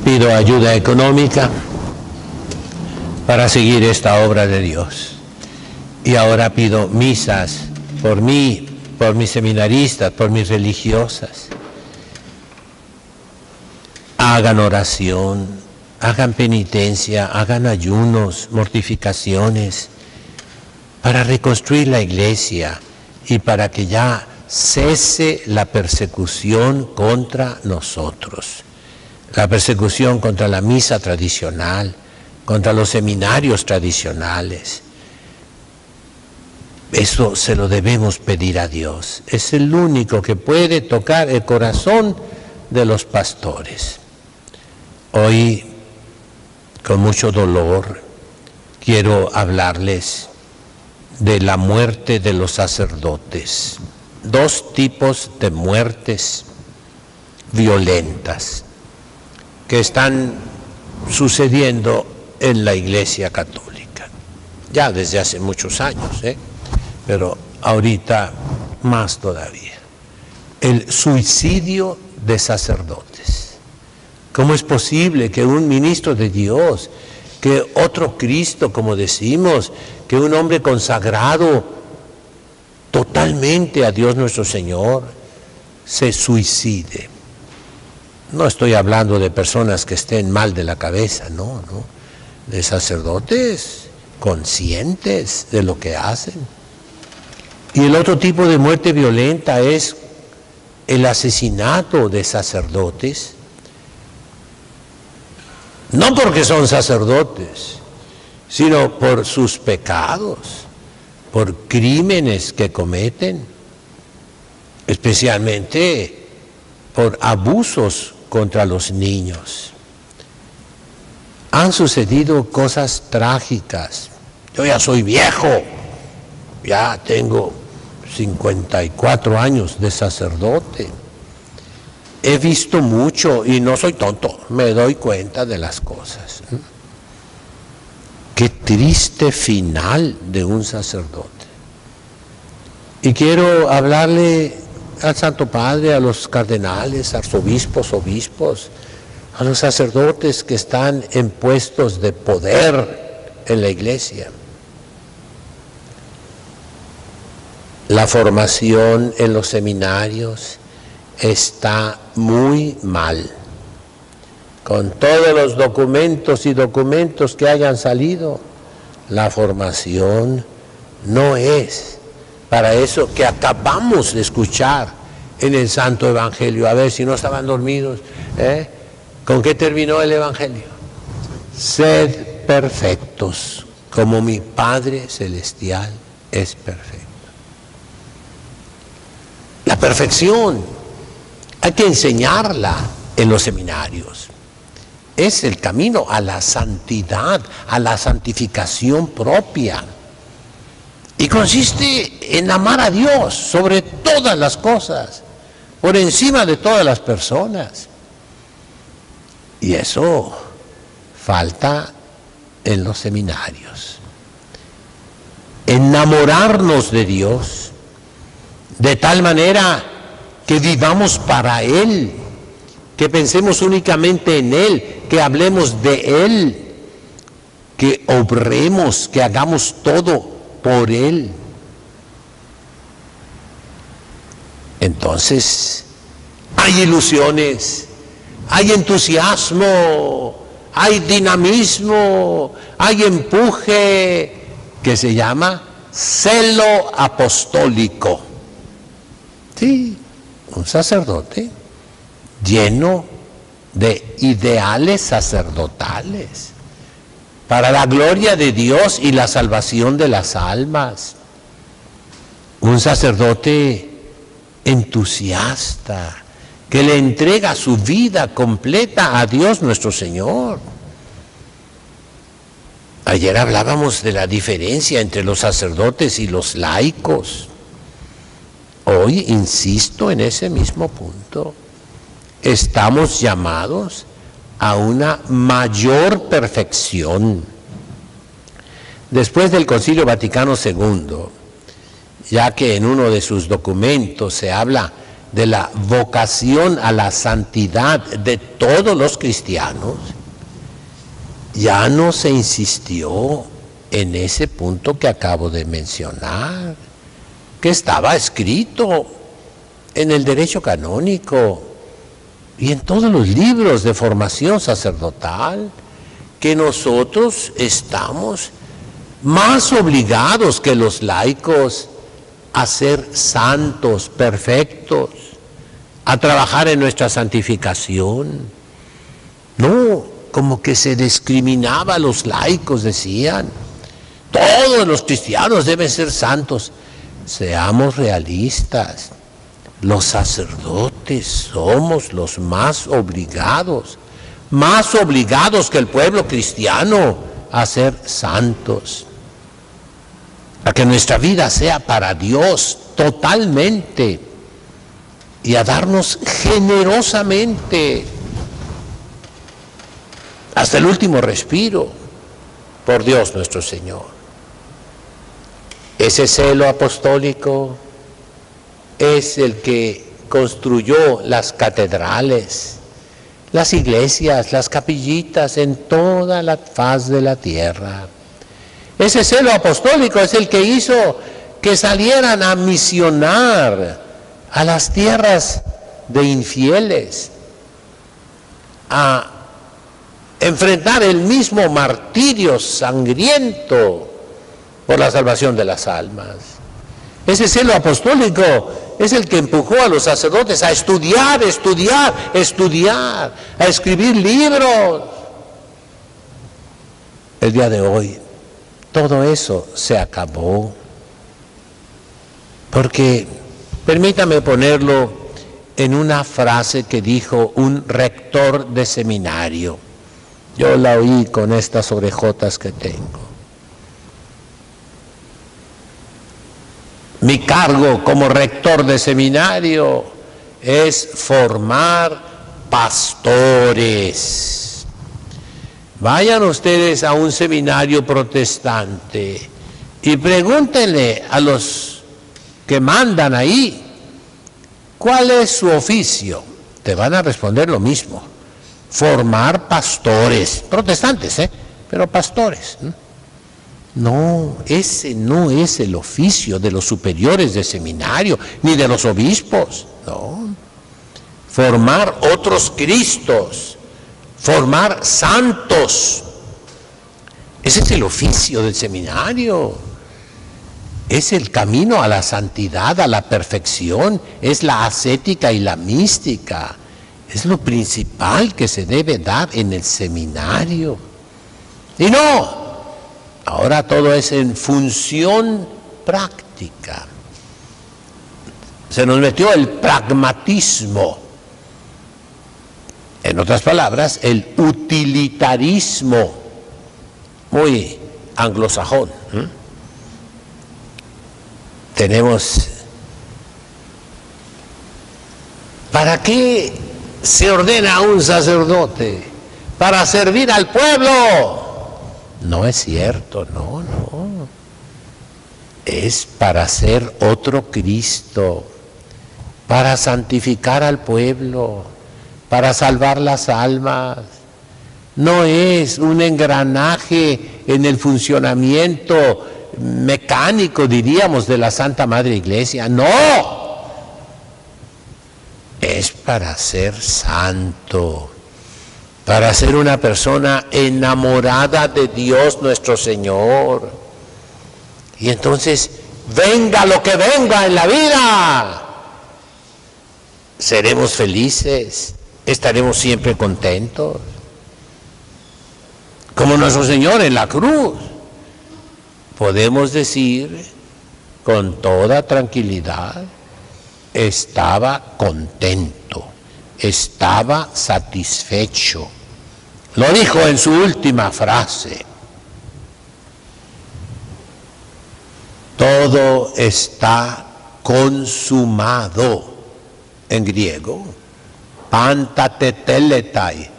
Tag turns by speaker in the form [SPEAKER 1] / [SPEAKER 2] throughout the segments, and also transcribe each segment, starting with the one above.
[SPEAKER 1] pido ayuda económica para seguir esta obra de Dios. Y ahora pido misas por mí, por mis seminaristas, por mis religiosas. Hagan oración, hagan penitencia, hagan ayunos, mortificaciones, para reconstruir la iglesia y para que ya cese la persecución contra nosotros. La persecución contra la misa tradicional, contra los seminarios tradicionales. Eso se lo debemos pedir a Dios. Es el único que puede tocar el corazón de los pastores. Hoy, con mucho dolor, quiero hablarles de la muerte de los sacerdotes. Dos tipos de muertes violentas que están sucediendo en la Iglesia Católica. Ya desde hace muchos años, pero ahorita más todavía. El suicidio de sacerdotes. ¿Cómo es posible que un ministro de Dios, que otro Cristo, como decimos, que un hombre consagrado totalmente a Dios nuestro Señor, se suicide? No estoy hablando de personas que estén mal de la cabeza, no, de sacerdotes conscientes de lo que hacen. Y el otro tipo de muerte violenta es el asesinato de sacerdotes, no porque son sacerdotes, sino por sus pecados, por crímenes que cometen, especialmente por abusos contra los niños. Han sucedido cosas trágicas. Yo ya soy viejo, ya tengo 54 años de sacerdote. He visto mucho y no soy tonto, me doy cuenta de las cosas. Qué triste final de un sacerdote. Y quiero hablarle al Santo Padre, a los cardenales, arzobispos, obispos, a los sacerdotes que están en puestos de poder en la iglesia. La formación en los seminarios está muy mal. Con todos los documentos y documentos que hayan salido, la formación no es para eso que acabamos de escuchar en el Santo Evangelio. A ver si no estaban dormidos. ¿Con qué terminó el Evangelio? Sed perfectos, como mi Padre Celestial es perfecto. La perfección hay que enseñarla en los seminarios. Es el camino a la santidad, a la santificación propia. Y consiste en amar a Dios sobre todas las cosas, por encima de todas las personas. Y eso falta en los seminarios. Enamorarnos de Dios de tal manera que vivamos para Él, que pensemos únicamente en Él, que hablemos de Él, que obremos, que hagamos todo por Él. Entonces, hay ilusiones, hay entusiasmo, hay dinamismo, hay empuje, que se llama celo apostólico. Sí, un sacerdote lleno de ideales sacerdotales para la gloria de Dios y la salvación de las almas. Un sacerdote entusiasta que le entrega su vida completa a Dios nuestro Señor. Ayer hablábamos de la diferencia entre los sacerdotes y los laicos. Hoy insisto en ese mismo punto. Estamos llamados a una mayor perfección. Después del Concilio Vaticano II, ya que en uno de sus documentos se habla de la vocación a la santidad de todos los cristianos, ya no se insistió en ese punto que acabo de mencionar, que estaba escrito en el derecho canónico y en todos los libros de formación sacerdotal, que nosotros estamos más obligados que los laicos a ser santos, perfectos, a trabajar en nuestra santificación. No, como que se discriminaba a los laicos, decían. Todos los cristianos deben ser santos. Seamos realistas. Los sacerdotes somos los más obligados que el pueblo cristiano a ser santos, a que nuestra vida sea para Dios totalmente y a darnos generosamente hasta el último respiro por Dios nuestro Señor. Ese celo apostólico es el que construyó las catedrales, las iglesias, las capillitas en toda la faz de la tierra. Ese celo apostólico es el que hizo que salieran a misionar a las tierras de infieles, a enfrentar el mismo martirio sangriento por la salvación de las almas. Ese celo apostólico es el que empujó a los sacerdotes a estudiar, a escribir libros. El día de hoy, todo eso se acabó. Porque, permítame ponerlo en una frase que dijo un rector de seminario. Yo la oí con estas orejotas que tengo. Mi cargo como rector de seminario es formar pastores. Vayan ustedes a un seminario protestante y pregúntenle a los que mandan ahí, ¿cuál es su oficio? Te van a responder lo mismo: formar pastores, protestantes, pero pastores. No, ese no es el oficio de los superiores de seminario, ni de los obispos, no. Formar otros Cristos, formar santos, ese es el oficio del seminario. Es el camino a la santidad, a la perfección, es la ascética y la mística. Es lo principal que se debe dar en el seminario. Y no, ahora todo es en función práctica. Se nos metió el pragmatismo. En otras palabras, el utilitarismo, muy anglosajón. Tenemos, ¿para qué se ordena a un sacerdote? Para servir al pueblo. No es cierto, no. Es para ser otro Cristo, para santificar al pueblo, para salvar las almas. No es un engranaje en el funcionamiento mecánico, diríamos, de la Santa Madre Iglesia. No, es para ser santo, para ser una persona enamorada de Dios nuestro Señor. Y entonces, venga lo que venga en la vida, seremos felices, estaremos siempre contentos. Como nuestro Señor en la cruz. Podemos decir con toda tranquilidad, estaba contento, estaba satisfecho. Lo dijo en su última frase: todo está consumado, en griego, pantateteletai,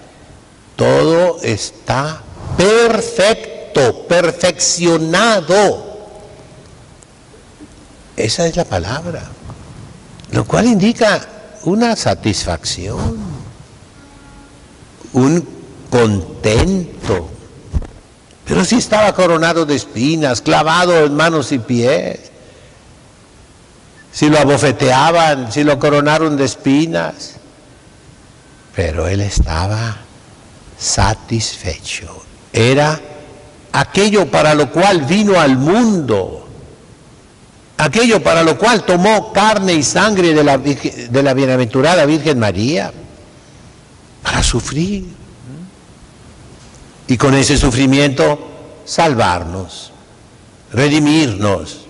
[SPEAKER 1] todo está perfecto, perfeccionado. Esa es la palabra, lo cual indica una satisfacción, un contento. Pero si estaba coronado de espinas, clavado en manos y pies, si lo abofeteaban, si lo coronaron de espinas, pero él estaba satisfecho. Era aquello para lo cual vino al mundo, aquello para lo cual tomó carne y sangre de la bienaventurada Virgen María, para sufrir. Y con ese sufrimiento salvarnos, redimirnos,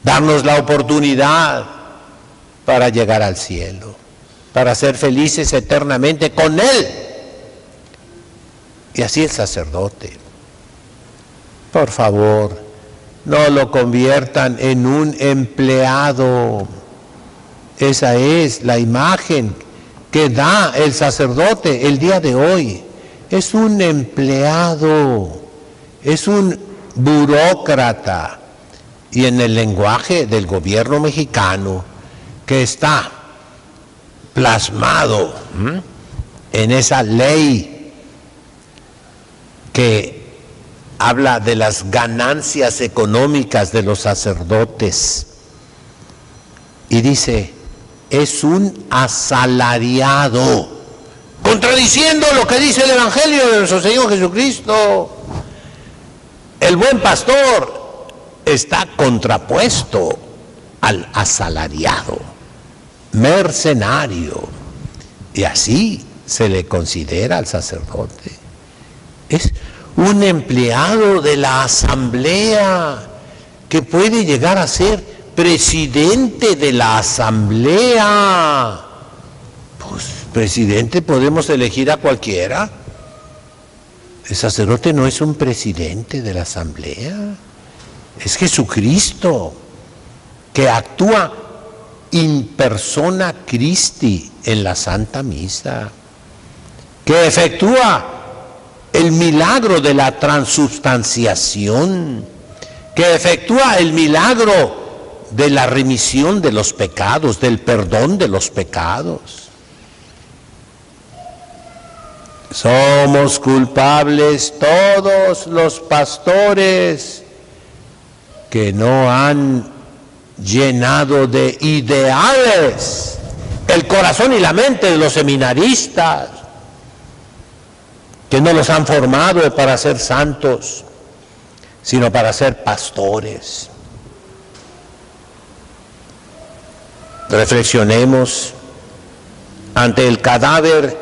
[SPEAKER 1] darnos la oportunidad para llegar al cielo, para ser felices eternamente con Él. Y así el sacerdote. Por favor, no lo conviertan en un empleado. Esa es la imagen que da el sacerdote el día de hoy. Es un empleado, es un burócrata. Y en el lenguaje del gobierno mexicano, que está plasmado en esa ley que habla de las ganancias económicas de los sacerdotes, y dice, es un asalariado, contradiciendo lo que dice el Evangelio de nuestro Señor Jesucristo. El buen pastor está contrapuesto al asalariado, mercenario, y así se le considera al sacerdote. Es un empleado de la asamblea que puede llegar a ser presidente de la asamblea. Pues presidente podemos elegir a cualquiera. El sacerdote no es un presidente de la asamblea. Es Jesucristo, que actúa in persona Christi en la Santa Misa, que efectúa el milagro de la transubstanciación, que efectúa el milagro de la remisión de los pecados, del perdón de los pecados. Somos culpables todos los pastores que no han llenado de ideales el corazón y la mente de los seminaristas, que no los han formado para ser santos, sino para ser pastores. Reflexionemos ante el cadáver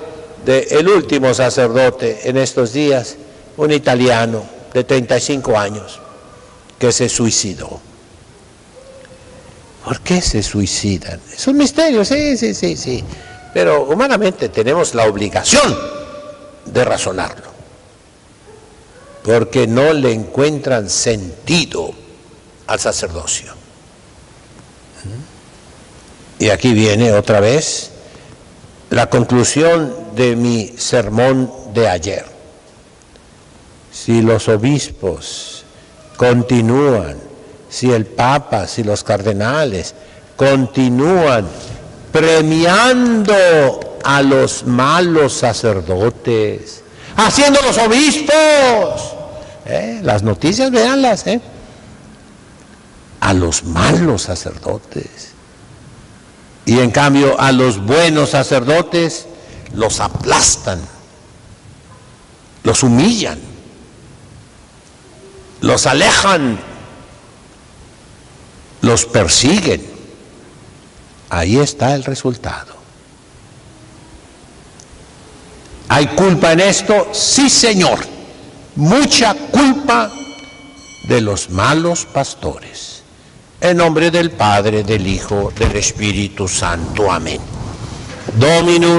[SPEAKER 1] del último sacerdote en estos días, un italiano de 35 años, que se suicidó. ¿Por qué se suicidan? Es un misterio, sí. Pero humanamente tenemos la obligación de razonarlo, porque no le encuentran sentido al sacerdocio. Y aquí viene otra vez la conclusión de mi sermón de ayer. Si los obispos continúan, si el Papa, si los cardenales continúan premiando a los malos sacerdotes, haciendo los obispos, las noticias véanlas, a los malos sacerdotes, y en cambio a los buenos sacerdotes los aplastan, los humillan, los alejan, los persiguen. Ahí está el resultado. ¿Hay culpa en esto? Sí, Señor. Mucha culpa de los malos pastores. En nombre del Padre, del Hijo, del Espíritu Santo. Amén. Dominus